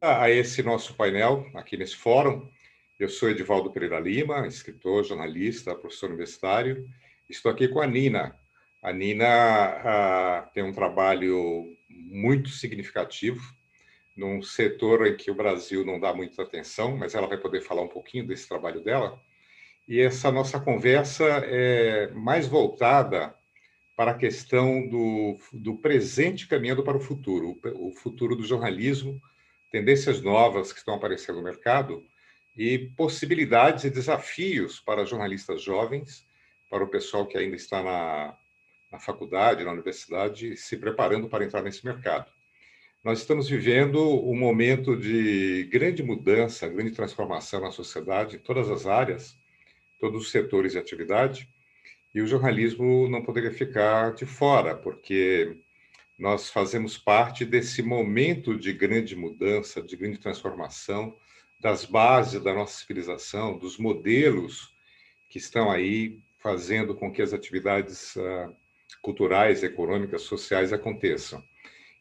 A esse nosso painel, aqui nesse fórum. Eu sou Edivaldo Pereira Lima, escritor, jornalista, professor universitário. Estou aqui com a Nina. A Nina tem um trabalho muito significativo num setor em que o Brasil não dá muita atenção, mas ela vai poder falar um pouquinho desse trabalho dela. E essa nossa conversa é mais voltada para a questão do presente caminhando para o futuro do jornalismo, tendências novas que estão aparecendo no mercado e possibilidades e desafios para jornalistas jovens, para o pessoal que ainda está na faculdade, na universidade, se preparando para entrar nesse mercado. Nós estamos vivendo um momento de grande mudança, grande transformação na sociedade, em todas as áreas, todos os setores de atividade, e o jornalismo não poderia ficar de fora, porque nós fazemos parte desse momento de grande mudança, de grande transformação, das bases da nossa civilização, dos modelos que estão aí fazendo com que as atividades culturais, econômicas, sociais aconteçam.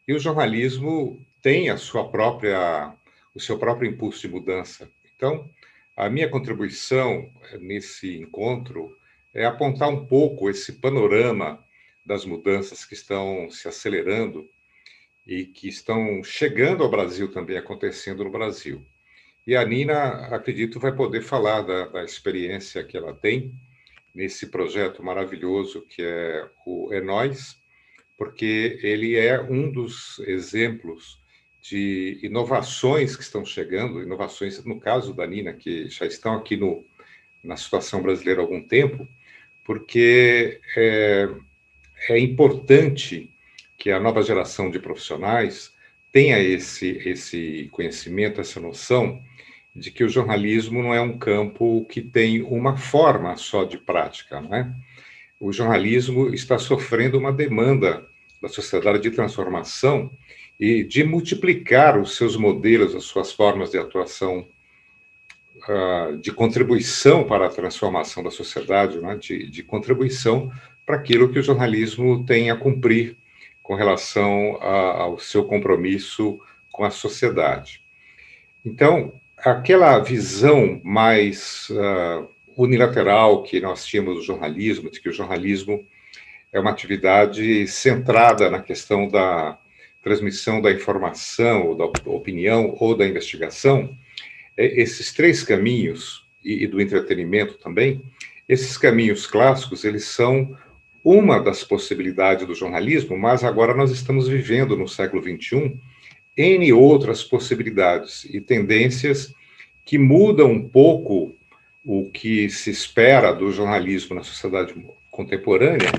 E o jornalismo tem o seu próprio impulso de mudança. Então, a minha contribuição nesse encontro é apontar um pouco esse panorama das mudanças que estão se acelerando e que estão chegando ao Brasil também, acontecendo no Brasil. E a Nina, acredito, vai poder falar da experiência que ela tem nesse projeto maravilhoso que é o É Nós, porque ele é um dos exemplos de inovações que estão chegando, inovações, no caso da Nina, que já estão aqui na situação brasileira há algum tempo, porque é importante que a nova geração de profissionais tenha esse conhecimento, essa noção de que o jornalismo não é um campo que tem uma forma só de prática, não é? O jornalismo está sofrendo uma demanda da sociedade de transformação e de multiplicar os seus modelos, as suas formas de atuação, de contribuição para a transformação da sociedade, né? de contribuição para aquilo que o jornalismo tem a cumprir com relação ao seu compromisso com a sociedade. Então, aquela visão mais unilateral que nós tínhamos do jornalismo, de que o jornalismo é uma atividade centrada na questão da transmissão da informação, ou da opinião, ou da investigação, esses três caminhos, e do entretenimento também, esses caminhos clássicos, eles são uma das possibilidades do jornalismo, mas agora nós estamos vivendo no século XXI N outras possibilidades e tendências que mudam um pouco o que se espera do jornalismo na sociedade contemporânea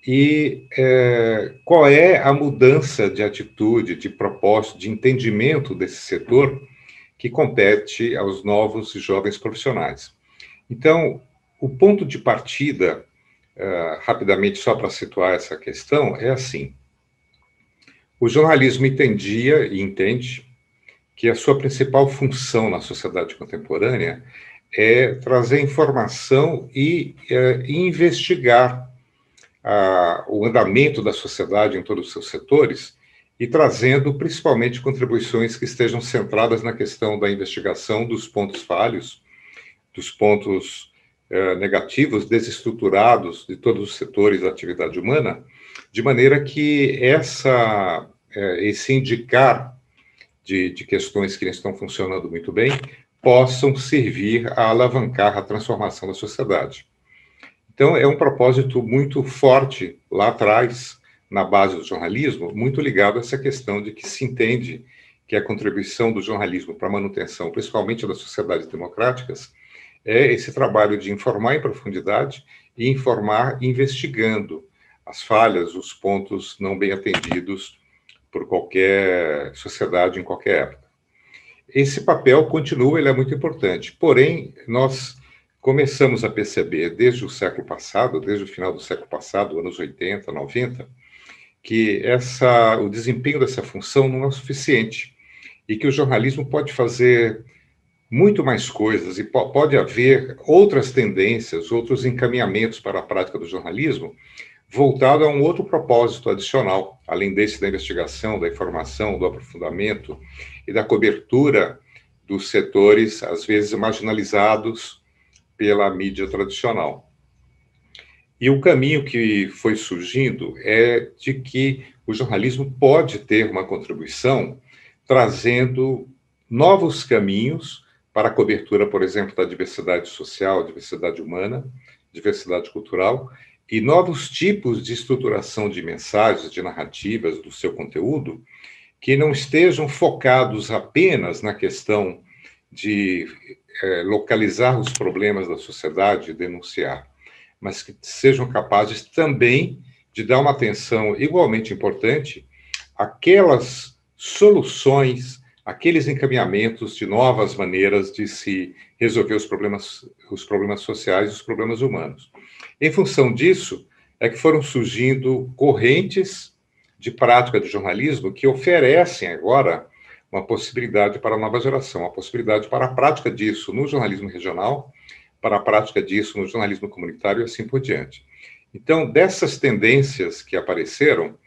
e qual é a mudança de atitude, de propósito, de entendimento desse setor que compete aos novos e jovens profissionais. Então, o ponto de partida, rapidamente só para situar essa questão, é assim. O jornalismo entendia e entende que a sua principal função na sociedade contemporânea é trazer informação e investigar o andamento da sociedade em todos os seus setores e trazendo principalmente contribuições que estejam centradas na questão da investigação dos pontos falhos, dos pontos negativos, desestruturados de todos os setores da atividade humana, de maneira que esse indicar de questões que não estão funcionando muito bem possam servir a alavancar a transformação da sociedade. Então, é um propósito muito forte lá atrás, na base do jornalismo, muito ligado a essa questão de que se entende que a contribuição do jornalismo para a manutenção, principalmente das sociedades democráticas, é esse trabalho de informar em profundidade e informar investigando as falhas, os pontos não bem atendidos por qualquer sociedade em qualquer época. Esse papel continua, ele é muito importante. Porém, nós começamos a perceber desde o século passado, desde o final do século passado, anos 80, 90, que o desempenho dessa função não é suficiente e que o jornalismo pode fazer muito mais coisas e pode haver outras tendências, outros encaminhamentos para a prática do jornalismo voltado a um outro propósito adicional, além desse da investigação, da informação, do aprofundamento e da cobertura dos setores, às vezes marginalizados pela mídia tradicional. E o caminho que foi surgindo é de que o jornalismo pode ter uma contribuição trazendo novos caminhos para a cobertura, por exemplo, da diversidade social, diversidade humana, diversidade cultural, e novos tipos de estruturação de mensagens, de narrativas do seu conteúdo, que não estejam focados apenas na questão de localizar os problemas da sociedade e denunciar, mas que sejam capazes também de dar uma atenção igualmente importante àquelas soluções, aqueles encaminhamentos de novas maneiras de se resolver os problemas sociais e os problemas humanos. Em função disso, é que foram surgindo correntes de prática de jornalismo que oferecem agora uma possibilidade para a nova geração, uma possibilidade para a prática disso no jornalismo regional, para a prática disso no jornalismo comunitário e assim por diante. Então, dessas tendências que apareceram,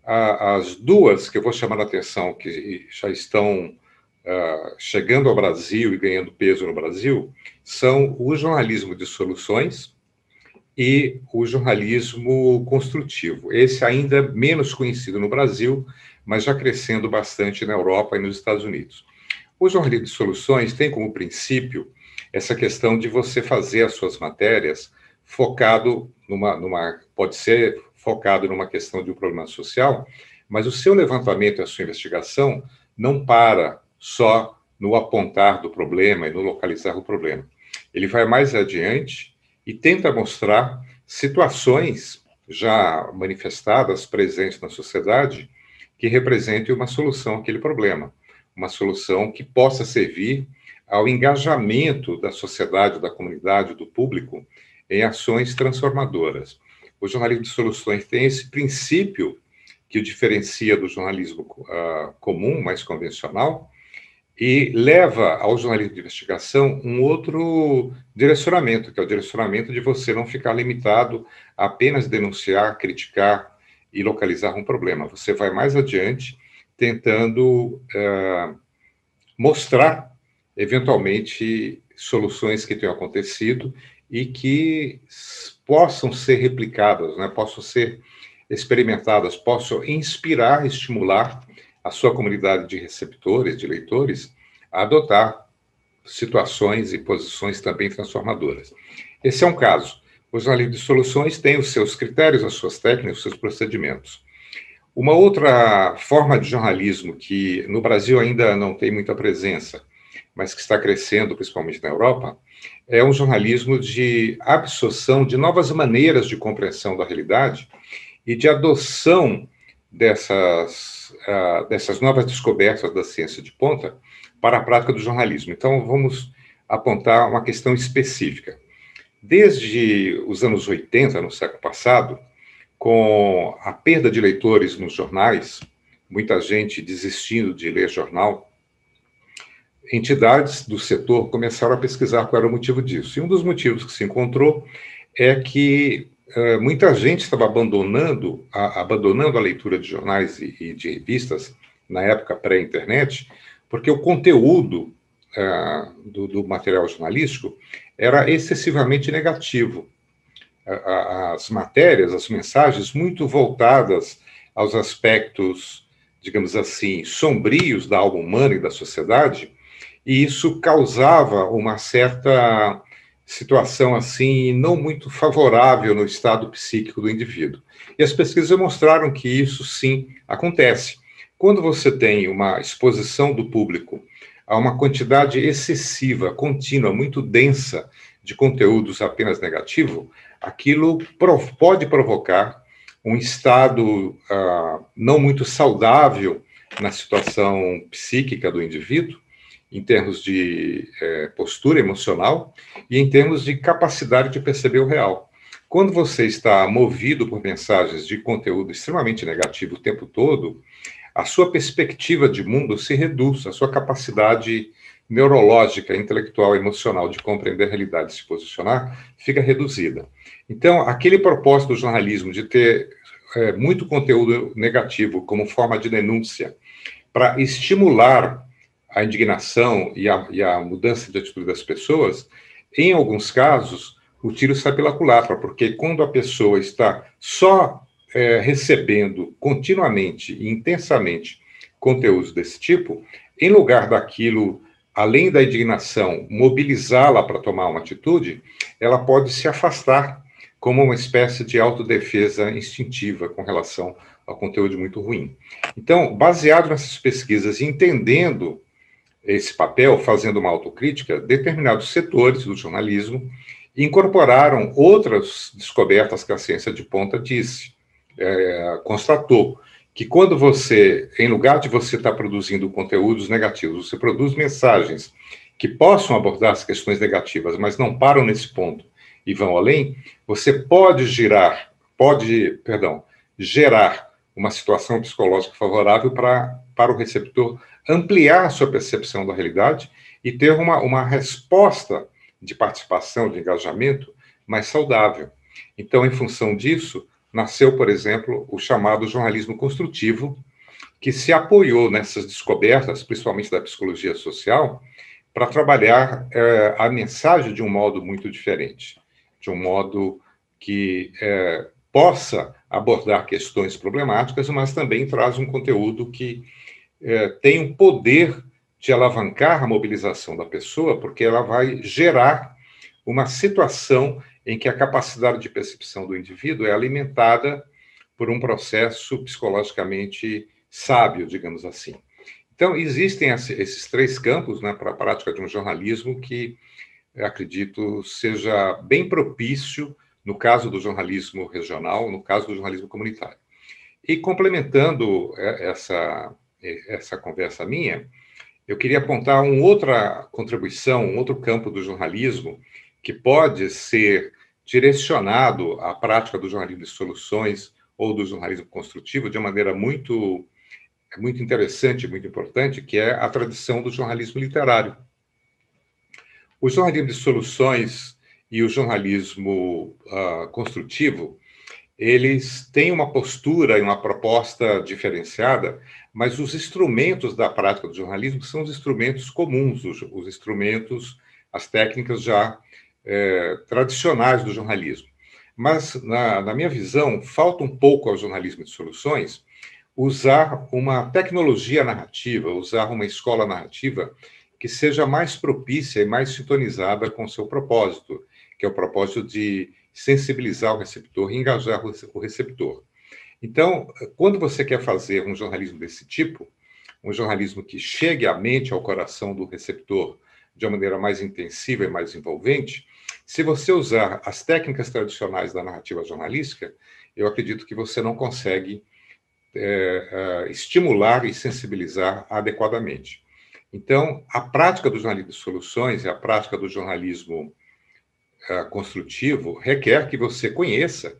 as duas que eu vou chamar a atenção, que já estão chegando ao Brasil e ganhando peso no Brasil, são o jornalismo de soluções e o jornalismo construtivo. Esse ainda menos conhecido no Brasil, mas já crescendo bastante na Europa e nos Estados Unidos. O jornalismo de soluções tem como princípio essa questão de você fazer as suas matérias focado pode ser focado numa questão de um problema social, mas o seu levantamento e a sua investigação não para só no apontar do problema e no localizar o problema. Ele vai mais adiante e tenta mostrar situações já manifestadas, presentes na sociedade, que representem uma solução àquele problema, uma solução que possa servir ao engajamento da sociedade, da comunidade, do público em ações transformadoras. O jornalismo de soluções tem esse princípio que o diferencia do jornalismo comum, mais convencional, e leva ao jornalismo de investigação um outro direcionamento, que é o direcionamento de você não ficar limitado a apenas denunciar, criticar e localizar um problema. Você vai mais adiante tentando mostrar, eventualmente, soluções que tenham acontecido e que possam ser replicadas, né? Possam ser experimentadas, possam inspirar, estimular a sua comunidade de receptores, de leitores, a adotar situações e posições também transformadoras. Esse é um caso. O jornalismo de soluções tem os seus critérios, as suas técnicas, os seus procedimentos. Uma outra forma de jornalismo que no Brasil ainda não tem muita presença, mas que está crescendo, principalmente na Europa, é um jornalismo de absorção de novas maneiras de compreensão da realidade e de adoção dessas novas descobertas da ciência de ponta para a prática do jornalismo. Então, vamos apontar uma questão específica. Desde os anos 80, no século passado, com a perda de leitores nos jornais, muita gente desistindo de ler jornal, entidades do setor começaram a pesquisar qual era o motivo disso. E um dos motivos que se encontrou é que muita gente estava abandonando a leitura de jornais e de revistas, na época pré-internet, porque o conteúdo do material jornalístico era excessivamente negativo. As matérias, as mensagens muito voltadas aos aspectos, digamos assim, sombrios da alma humana e da sociedade, e isso causava uma certa situação assim não muito favorável no estado psíquico do indivíduo. E as pesquisas mostraram que isso sim acontece. Quando você tem uma exposição do público a uma quantidade excessiva, contínua, muito densa de conteúdos apenas negativo, aquilo pode provocar um estado não muito saudável na situação psíquica do indivíduo, em termos de postura emocional e em termos de capacidade de perceber o real. Quando você está movido por mensagens de conteúdo extremamente negativo o tempo todo, a sua perspectiva de mundo se reduz, a sua capacidade neurológica, intelectual, emocional de compreender a realidade e se posicionar fica reduzida. Então, aquele propósito do jornalismo de ter muito conteúdo negativo como forma de denúncia para estimular a indignação e a mudança de atitude das pessoas, em alguns casos, o tiro sai pela culatra, porque quando a pessoa está só recebendo continuamente e intensamente conteúdos desse tipo, em lugar daquilo, além da indignação, mobilizá-la para tomar uma atitude, ela pode se afastar como uma espécie de autodefesa instintiva com relação ao conteúdo muito ruim. Então, baseado nessas pesquisas, entendendo esse papel, fazendo uma autocrítica, determinados setores do jornalismo incorporaram outras descobertas que a ciência de ponta constatou que quando você, em lugar de você estar produzindo conteúdos negativos, você produz mensagens que possam abordar as questões negativas, mas não param nesse ponto e vão além, você pode gerar uma situação psicológica favorável para o receptor ampliar a sua percepção da realidade e ter uma resposta de participação, de engajamento mais saudável. Então, em função disso, nasceu, por exemplo, o chamado jornalismo construtivo, que se apoiou nessas descobertas, principalmente da psicologia social, para trabalhar a mensagem de um modo muito diferente, de um modo que possa abordar questões problemáticas, mas também traz um conteúdo que tem o poder de alavancar a mobilização da pessoa, porque ela vai gerar uma situação em que a capacidade de percepção do indivíduo é alimentada por um processo psicologicamente sábio, digamos assim. Então, existem esses três campos, né, para a prática de um jornalismo que, acredito, seja bem propício no caso do jornalismo regional, no caso do jornalismo comunitário. E complementando essa conversa minha, eu queria apontar uma outra contribuição, um outro campo do jornalismo que pode ser direcionado à prática do jornalismo de soluções ou do jornalismo construtivo de uma maneira muito interessante, muito importante, que é a tradição do jornalismo literário. O jornalismo de soluções e o jornalismo construtivo, eles têm uma postura e uma proposta diferenciada, mas os instrumentos da prática do jornalismo são os instrumentos comuns, os instrumentos, as técnicas já tradicionais do jornalismo. Mas, na minha visão, falta um pouco ao jornalismo de soluções usar uma tecnologia narrativa, usar uma escola narrativa que seja mais propícia e mais sintonizada com o seu propósito, que é o propósito de sensibilizar o receptor e engajar o receptor. Então, quando você quer fazer um jornalismo desse tipo, um jornalismo que chegue à mente, ao coração do receptor de uma maneira mais intensiva e mais envolvente, se você usar as técnicas tradicionais da narrativa jornalística, eu acredito que você não consegue estimular e sensibilizar adequadamente. Então, a prática do jornalismo de soluções e a prática do jornalismo construtivo requer que você conheça,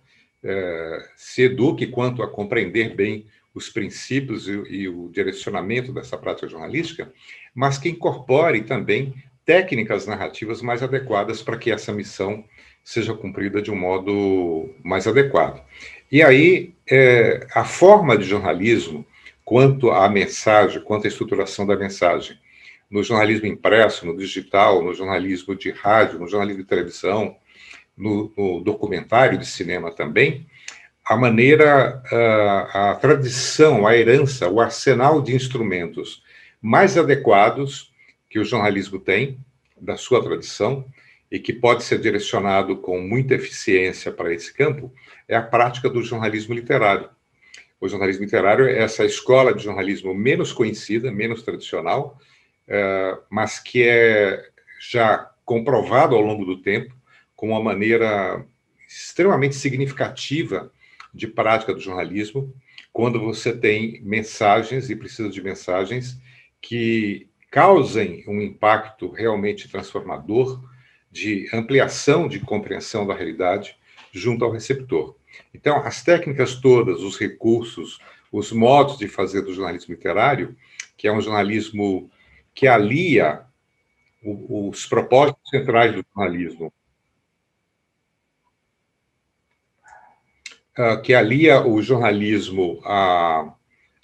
se eduque quanto a compreender bem os princípios e o direcionamento dessa prática jornalística, mas que incorpore também técnicas narrativas mais adequadas para que essa missão seja cumprida de um modo mais adequado. E aí, a forma de jornalismo, quanto à mensagem, quanto à estruturação da mensagem, no jornalismo impresso, no digital, no jornalismo de rádio, no jornalismo de televisão, no documentário de cinema também, a maneira, a tradição, a herança, o arsenal de instrumentos mais adequados que o jornalismo tem, da sua tradição, e que pode ser direcionado com muita eficiência para esse campo, é a prática do jornalismo literário. O jornalismo literário é essa escola de jornalismo menos conhecida, menos tradicional, mas que é já comprovado ao longo do tempo como uma maneira extremamente significativa de prática do jornalismo, quando você tem mensagens e precisa de mensagens que causem um impacto realmente transformador, de ampliação de compreensão da realidade junto ao receptor. Então, as técnicas todas, os recursos, os modos de fazer do jornalismo literário, que é um jornalismo que alia os propósitos centrais do jornalismo, que alia o jornalismo a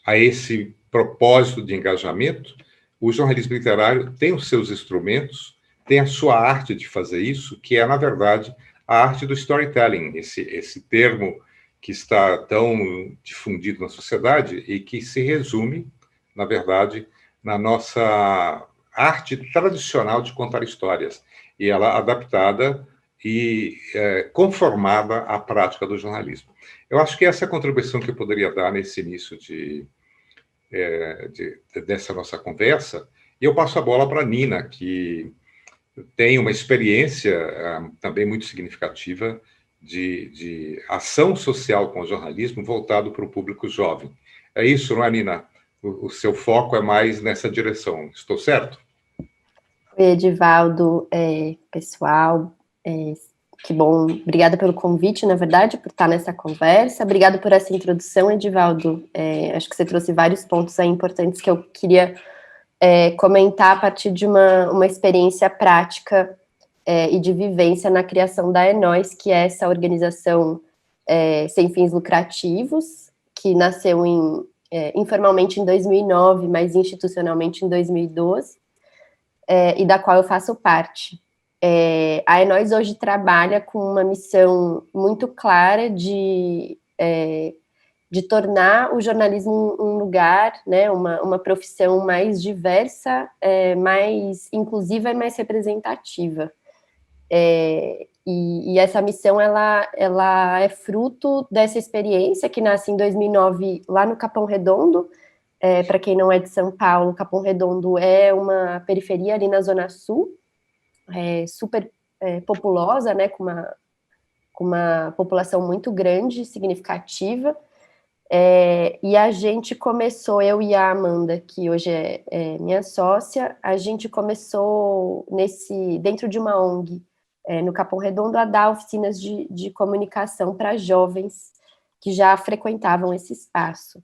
esse propósito de engajamento. O jornalismo literário tem os seus instrumentos, tem a sua arte de fazer isso, que é, na verdade, a arte do storytelling, esse termo que está tão difundido na sociedade e que se resume, na verdade, na nossa arte tradicional de contar histórias, e ela adaptada e conformada à prática do jornalismo. Eu acho que essa é a contribuição que eu poderia dar nesse início dessa nossa conversa, e eu passo a bola para a Nina, que tem uma experiência também muito significativa de ação social com o jornalismo voltado para o público jovem. É isso, não é, Nina? O seu foco é mais nessa direção, estou certo? Oi, Edivaldo, pessoal, que bom, obrigada pelo convite, na verdade, por estar nessa conversa, obrigada por essa introdução, Edivaldo, acho que você trouxe vários pontos aí importantes que eu queria comentar a partir de uma experiência prática e de vivência na criação da Enóis, que é essa organização sem fins lucrativos, que nasceu informalmente em 2009, mas institucionalmente em 2012, e da qual eu faço parte. A Enóis hoje trabalha com uma missão muito clara de tornar o jornalismo um lugar, né, uma profissão mais diversa, mais inclusiva e mais representativa. E essa missão, ela é fruto dessa experiência que nasce em 2009, lá no Capão Redondo. Para quem não é de São Paulo, Capão Redondo é uma periferia ali na Zona Sul, super populosa, né, com uma população muito grande, significativa, e a gente começou, eu e a Amanda, que hoje é minha sócia, a gente começou dentro de uma ONG, no Capão Redondo, a dar oficinas de comunicação para jovens que já frequentavam esse espaço.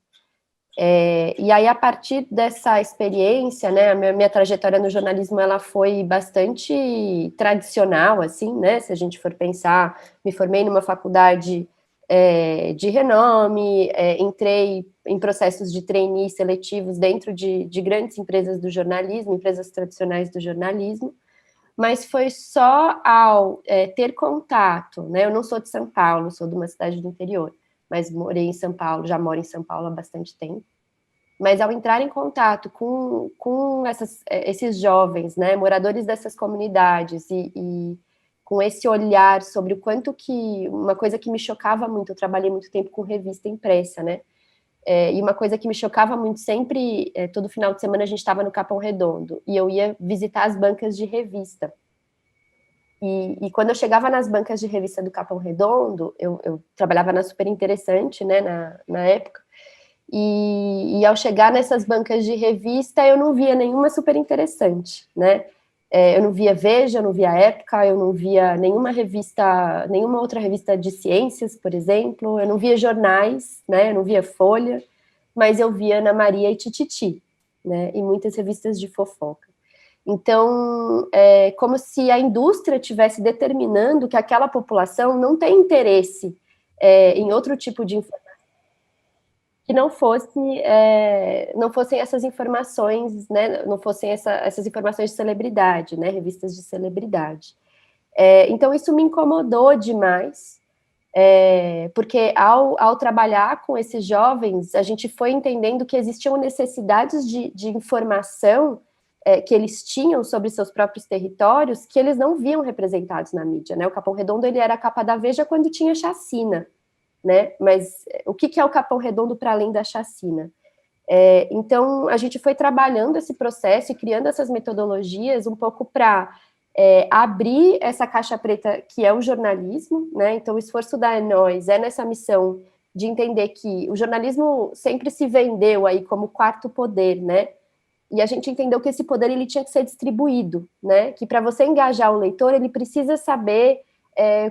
E aí, a partir dessa experiência, né, a minha trajetória no jornalismo, ela foi bastante tradicional, assim, né, se a gente for pensar, me formei numa faculdade de renome, entrei em processos de trainee seletivos dentro de grandes empresas do jornalismo, empresas tradicionais do jornalismo, mas foi só ao ter contato, né, eu não sou de São Paulo, sou de uma cidade do interior, mas morei em São Paulo, já moro em São Paulo há bastante tempo, mas ao entrar em contato com esses jovens, né, moradores dessas comunidades, e com esse olhar sobre o quanto que, uma coisa que me chocava muito, eu trabalhei muito tempo com revista impressa, né, e uma coisa que me chocava muito sempre, todo final de semana a gente estava no Capão Redondo, e eu ia visitar as bancas de revista. E quando eu chegava nas bancas de revista do Capão Redondo, eu trabalhava na Super Interessante, né, na época, e ao chegar nessas bancas de revista, eu não via nenhuma Super Interessante, né, eu não via Veja, eu não via Época, eu não via nenhuma outra revista de ciências, por exemplo, eu não via jornais, né, eu não via Folha, mas eu via Ana Maria e Tititi, né, e muitas revistas de fofoca. Então, é como se a indústria estivesse determinando que aquela população não tem interesse em outro tipo de informação, que não fossem essas informações, né, não fossem essas informações de celebridade, né, revistas de celebridade. Então, isso me incomodou demais, porque ao trabalhar com esses jovens, a gente foi entendendo que existiam necessidades de informação que eles tinham sobre seus próprios territórios, que eles não viam representados na mídia, né? O Capão Redondo, ele era a capa da Veja quando tinha chacina, né? Mas o que é o Capão Redondo para além da chacina? Então, a gente foi trabalhando esse processo e criando essas metodologias um pouco para abrir essa caixa preta que é o jornalismo, né? Então, o esforço da Enóis é nessa missão de entender que o jornalismo sempre se vendeu aí como quarto poder, né? E a gente entendeu que esse poder ele tinha que ser distribuído, né? Que para você engajar o leitor, ele precisa saber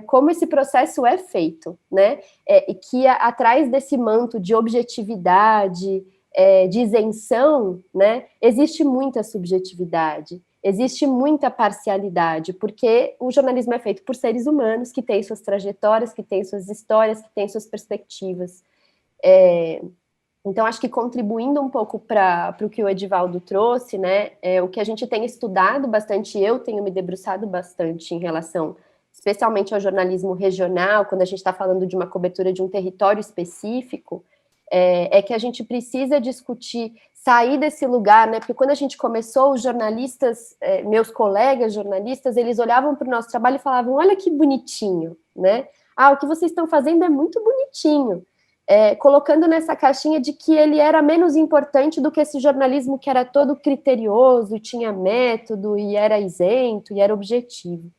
como esse processo é feito, né? E que atrás desse manto de objetividade, de isenção, né? Existe muita subjetividade, existe muita parcialidade, porque o jornalismo é feito por seres humanos que têm suas trajetórias, que têm suas histórias, que têm suas perspectivas. Então, acho que contribuindo um pouco para o que o Edivaldo trouxe, né, o que a gente tem estudado bastante, eu tenho me debruçado bastante em relação, especialmente ao jornalismo regional, quando a gente está falando de uma cobertura de um território específico, é que a gente precisa discutir, sair desse lugar, né, porque quando a gente começou, os jornalistas, meus colegas jornalistas, eles olhavam para o nosso trabalho e falavam, olha que bonitinho, né, o que vocês estão fazendo é muito bonitinho, colocando nessa caixinha de que ele era menos importante do que esse jornalismo que era todo criterioso, e tinha método, e era isento, e era objetivo.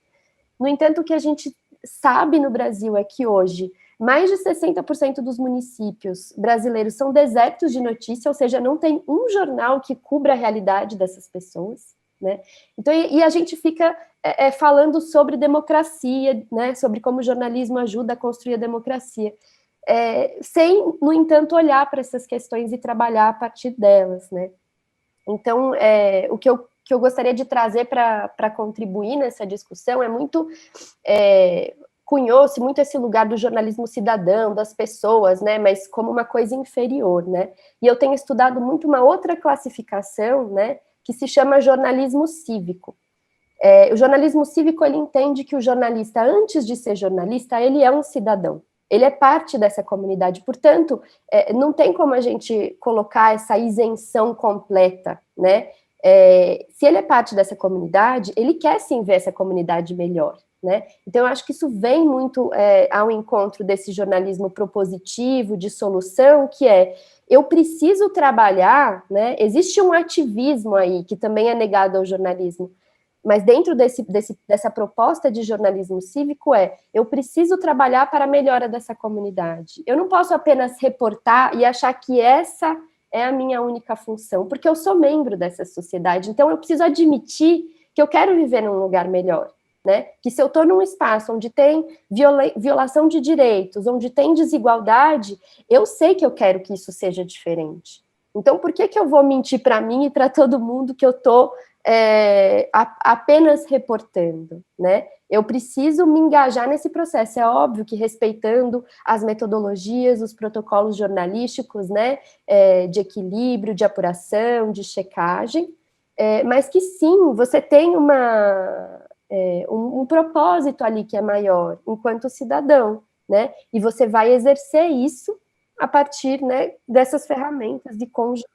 No entanto, o que a gente sabe no Brasil é que hoje, mais de 60% dos municípios brasileiros são desertos de notícia, ou seja, não tem um jornal que cubra a realidade dessas pessoas, né? Então, e a gente fica falando sobre democracia, né? Sobre como o jornalismo ajuda a construir a democracia. Sem, no entanto, olhar para essas questões e trabalhar a partir delas, né? Então, o que eu gostaria de trazer para contribuir nessa discussão é muito, cunhou-se muito esse lugar do jornalismo cidadão, das pessoas, né, mas como uma coisa inferior, né, e eu tenho estudado muito uma outra classificação, né, que se chama jornalismo cívico. O jornalismo cívico, ele entende que o jornalista, antes de ser jornalista, ele é um cidadão. Ele é parte dessa comunidade, portanto, não tem como a gente colocar essa isenção completa, né? Se ele é parte dessa comunidade, ele quer sim ver essa comunidade melhor, né? Então, eu acho que isso vem muito ao encontro desse jornalismo propositivo, de solução, que eu preciso trabalhar, né? Existe um ativismo aí, que também é negado ao jornalismo, mas dentro dessa proposta de jornalismo cívico eu preciso trabalhar para a melhora dessa comunidade. Eu não posso apenas reportar e achar que essa é a minha única função, porque eu sou membro dessa sociedade, então eu preciso admitir que eu quero viver num lugar melhor, né? Que se eu estou num espaço onde tem violação de direitos, onde tem desigualdade, eu sei que eu quero que isso seja diferente. Então, por que eu vou mentir para mim e para todo mundo que eu estou apenas reportando, né? Eu preciso me engajar nesse processo, é óbvio que respeitando as metodologias, os protocolos jornalísticos, né, de equilíbrio, de apuração, de checagem, mas que sim, você tem um propósito ali que é maior, enquanto cidadão, né, e você vai exercer isso a partir, né, dessas ferramentas de conjunto.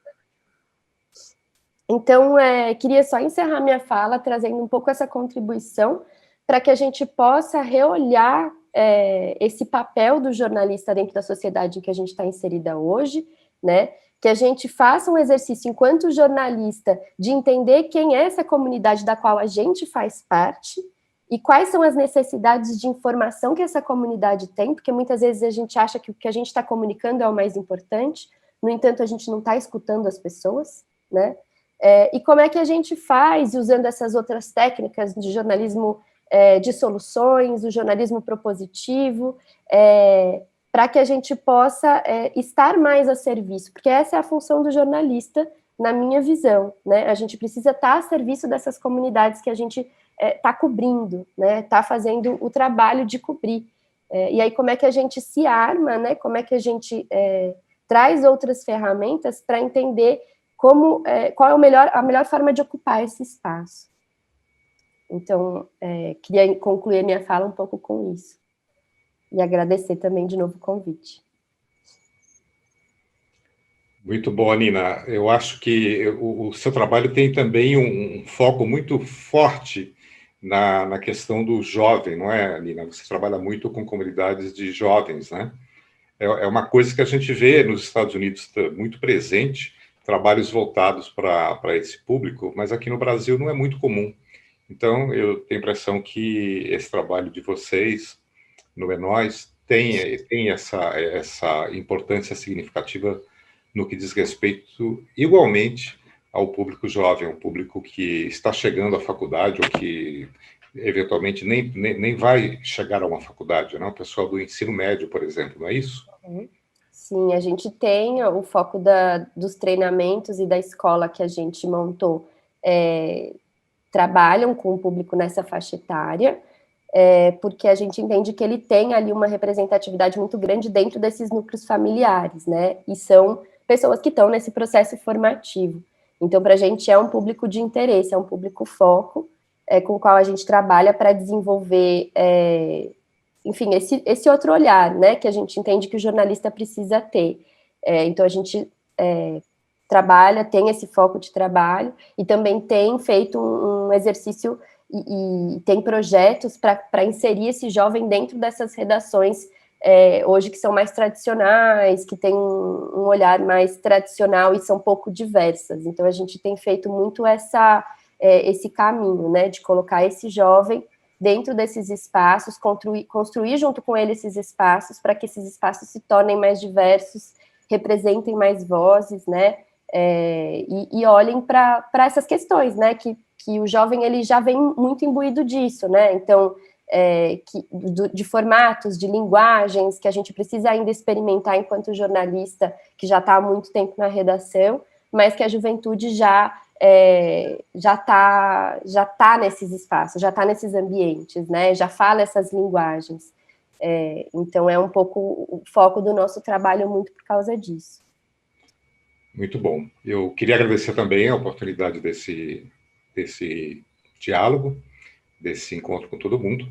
Então, queria só encerrar minha fala trazendo um pouco essa contribuição para que a gente possa reolhar esse papel do jornalista dentro da sociedade em que a gente está inserida hoje, né? Que a gente faça um exercício enquanto jornalista de entender quem é essa comunidade da qual a gente faz parte e quais são as necessidades de informação que essa comunidade tem, porque muitas vezes a gente acha que o que a gente está comunicando é o mais importante, no entanto, a gente não está escutando as pessoas, né? E como é que a gente faz, usando essas outras técnicas de jornalismo de soluções, o jornalismo propositivo, para que a gente possa estar mais a serviço, porque essa é a função do jornalista, na minha visão, né? A gente precisa estar a serviço dessas comunidades que a gente está cobrindo, né? Está fazendo o trabalho de cobrir. E aí, como é que a gente se arma, né? Como é que a gente traz outras ferramentas para entender qual é a melhor forma de ocupar esse espaço. Então, queria concluir a minha fala um pouco com isso. E agradecer também de novo o convite. Muito bom, Nina. Eu acho que o seu trabalho tem também um foco muito forte na questão do jovem, não é, Nina? Você trabalha muito com comunidades de jovens, né? É uma coisa que a gente vê nos Estados Unidos muito presente, trabalhos voltados para esse público, mas aqui no Brasil não é muito comum. Então, eu tenho a impressão que esse trabalho de vocês, no É Nós, tem essa importância significativa no que diz respeito, igualmente, ao público jovem, ao público que está chegando à faculdade ou que, eventualmente, nem vai chegar a uma faculdade, né? O pessoal do ensino médio, por exemplo, não é isso? Sim, a gente tem o foco dos treinamentos e da escola que a gente montou, trabalham com o público nessa faixa etária, porque a gente entende que ele tem ali uma representatividade muito grande dentro desses núcleos familiares, né? E são pessoas que estão nesse processo formativo. Então, para a gente é um público de interesse, é um público foco, com o qual a gente trabalha para desenvolver, enfim, esse outro olhar, né? Que a gente entende que o jornalista precisa ter. Então, a gente trabalha, tem esse foco de trabalho, e também tem feito um exercício e tem projetos para inserir esse jovem dentro dessas redações hoje que são mais tradicionais, que têm um olhar mais tradicional e são pouco diversas. Então, a gente tem feito muito esse caminho, né, de colocar esse jovem dentro desses espaços, construir junto com ele esses espaços, para que esses espaços se tornem mais diversos, representem mais vozes, né, e olhem para essas questões, né, que o jovem ele já vem muito imbuído disso, né, então, de formatos, de linguagens, que a gente precisa ainda experimentar enquanto jornalista, que já está há muito tempo na redação, mas que a juventude já tá nesses espaços, já está nesses ambientes, né, já fala essas linguagens. Então, é um pouco o foco do nosso trabalho muito por causa disso. Muito bom. Eu queria agradecer também a oportunidade desse diálogo, desse encontro com todo mundo,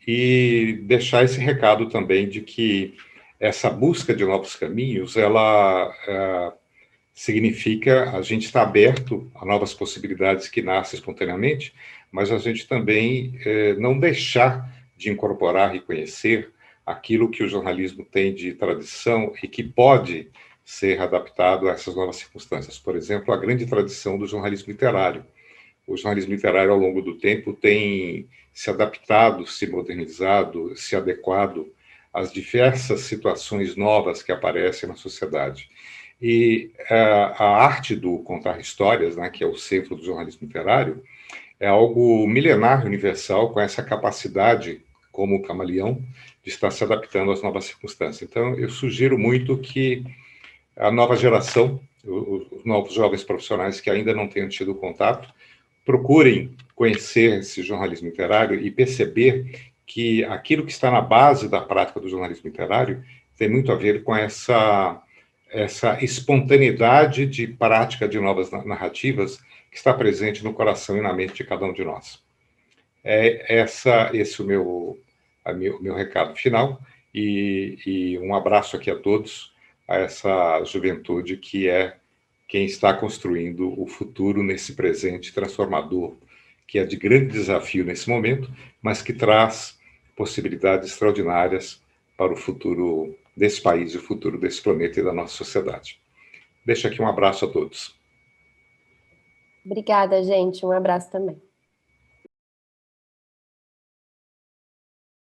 e deixar esse recado também de que essa busca de novos caminhos, ela significa a gente estar aberto a novas possibilidades que nascem espontaneamente, mas a gente também não deixar de incorporar e conhecer aquilo que o jornalismo tem de tradição e que pode ser adaptado a essas novas circunstâncias. Por exemplo, a grande tradição do jornalismo literário. O jornalismo literário, ao longo do tempo, tem se adaptado, se modernizado, se adequado às diversas situações novas que aparecem na sociedade. E a arte do contar histórias, né, que é o centro do jornalismo literário, é algo milenar, universal, com essa capacidade, como camaleão, de estar se adaptando às novas circunstâncias. Então, eu sugiro muito que a nova geração, os novos jovens profissionais que ainda não tenham tido contato, procurem conhecer esse jornalismo literário e perceber que aquilo que está na base da prática do jornalismo literário tem muito a ver com essa espontaneidade de prática de novas narrativas que está presente no coração e na mente de cada um de nós. Esse é o meu recado final, e um abraço aqui a todos, a essa juventude que é quem está construindo o futuro nesse presente transformador, que é de grande desafio nesse momento, mas que traz possibilidades extraordinárias para o futuro desse país, o futuro desse planeta e da nossa sociedade. Deixo aqui um abraço a todos. Obrigada, gente. Um abraço também.